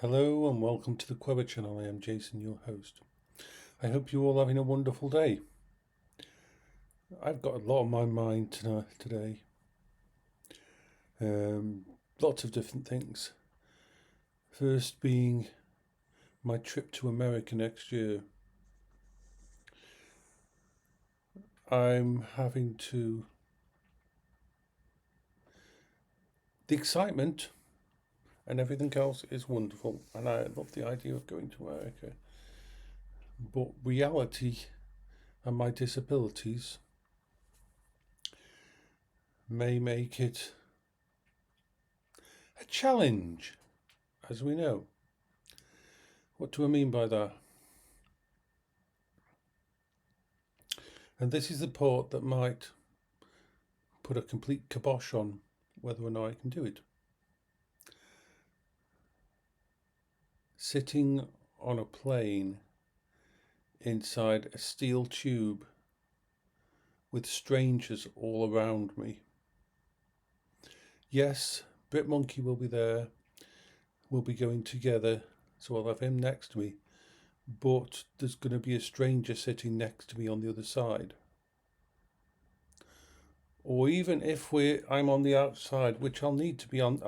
Hello and welcome to the Quever channel. I am Jason, your host. I hope you're all having a wonderful day. I've got a lot on my mind today. Lots of different things. First being my trip to America next year. I'm having to... The excitement and everything else is wonderful, and I love the idea of going to America. But reality and my disabilities may make it a challenge, as we know. What do I mean by that? And this is the part that might put a complete kibosh on whether or not I can do it. Sitting on a plane inside a steel tube with strangers all around me. Yes, Brit Monkey will be there. We'll be going together, so I'll have him next to me. But there's going to be a stranger sitting next to me on the other side. Or even if I'm on the outside, which I'll need to be on.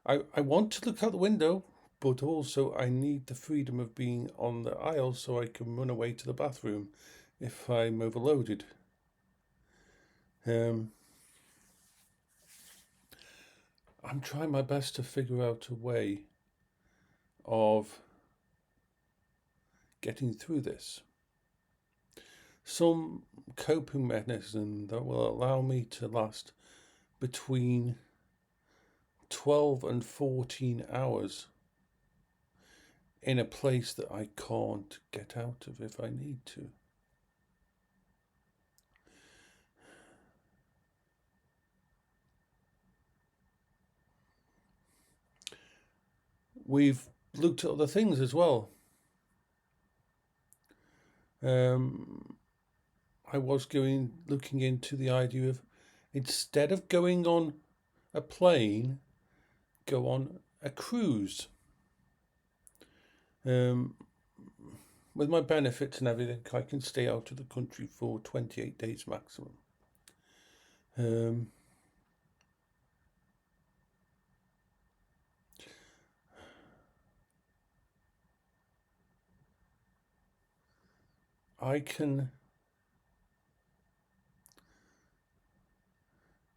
I want to look out the window, but also I need the freedom of being on the aisle so I can run away to the bathroom if I'm overloaded. I'm trying my best to figure out a way of getting through this. Some coping mechanism that will allow me to last between 12 and 14 hours in a place that I can't get out of if I need to. We've looked at other things as well. I was looking into the idea of, instead of going on a plane, go on a cruise. With my benefits and everything, I can stay out of the country for 28 days maximum.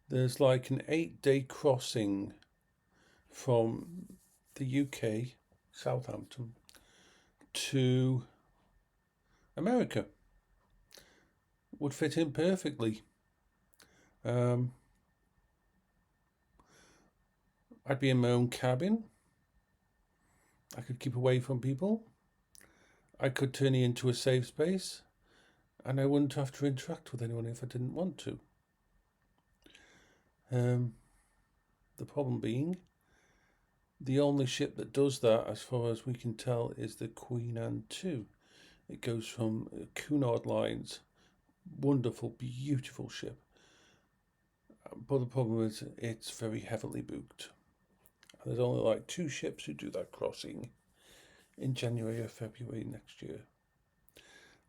There's like an 8-day crossing from the UK, Southampton, to America. Would fit in perfectly. I'd be in my own cabin. I could keep away from people. I could turn it into a safe space, and I wouldn't have to interact with anyone if I didn't want to. The problem being, the only ship that does that, as far as we can tell, is the Queen Anne 2. It goes from Cunard Lines. Wonderful, beautiful ship. But the problem is it's very heavily booked. There's only like 2 ships who do that crossing in January or February next year.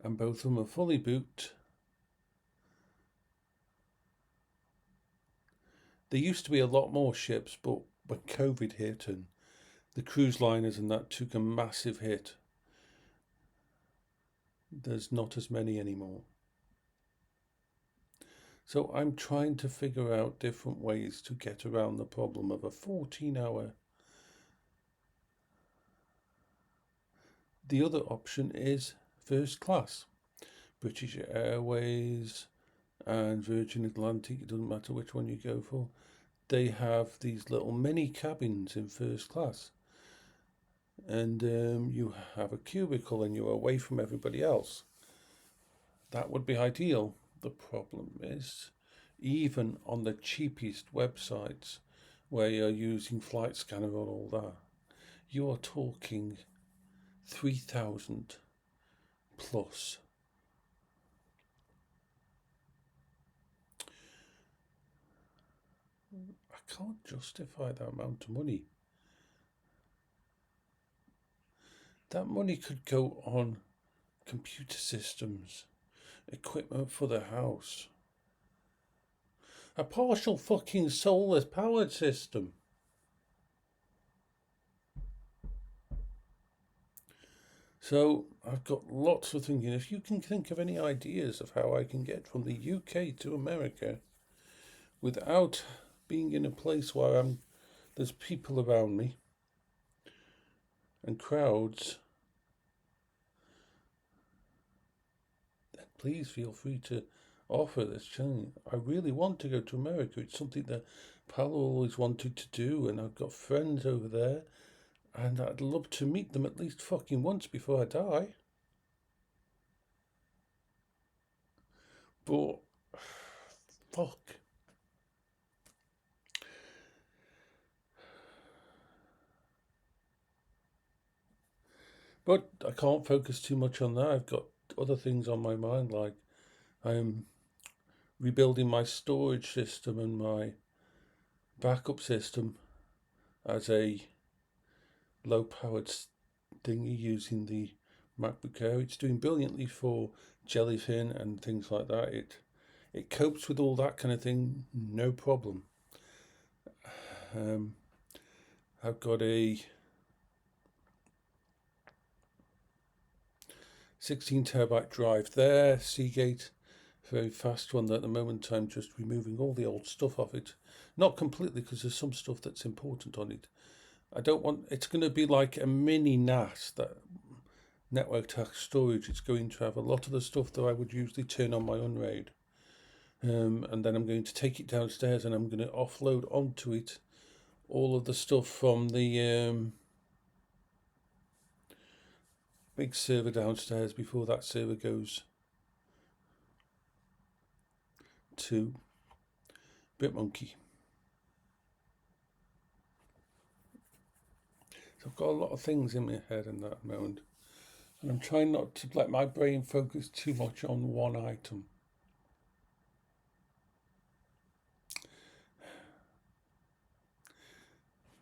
And both of them are fully booked. There used to be a lot more ships, but when COVID hit and the cruise liners and that took a massive hit, there's not as many anymore. So I'm trying to figure out different ways to get around the problem of a 14-hour. The other option is first class. British Airways and Virgin Atlantic, it doesn't matter which one you go for. They have these little mini cabins in first class. And you have a cubicle and you're away from everybody else. That would be ideal. The problem is, even on the cheapest websites where you're using Flight Scanner and all that, you are talking 3,000 plus. I can't justify that amount of money. That money could go on computer systems, equipment for the house, a partial fucking solar powered system. So I've got lots of thinking. If you can think of any ideas of how I can get from the UK to America without being in a place where there's people around me and crowds, then please feel free to offer this challenge. I really want to go to America. It's something that Paola always wanted to do, and I've got friends over there, and I'd love to meet them at least fucking once before I die. But fuck. But I can't focus too much on that. I've got other things on my mind, like I'm rebuilding my storage system and my backup system as a low-powered thingy using the MacBook Air. It's doing brilliantly for jellyfin and things like that. It copes with all that kind of thing, no problem. I've got a 16 terabyte drive there, Seagate, very fast one. At the moment I'm just removing all the old stuff off it. Not completely, because there's some stuff that's important on it. I don't want, it's going to be like a mini NAS, that network attached storage. It's going to have a lot of the stuff that I would usually turn on my Unraid. And then I'm going to take it downstairs and I'm going to offload onto it all of the stuff from the big server downstairs before that server goes to Bitmonkey. So I've got a lot of things in my head in that moment, and I'm trying not to let my brain focus too much on one item.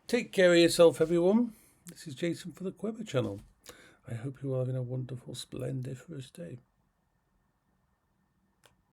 Take care of yourself, everyone. This is Jason for the Quiver channel. I hope you're having a wonderful, splendiferous day.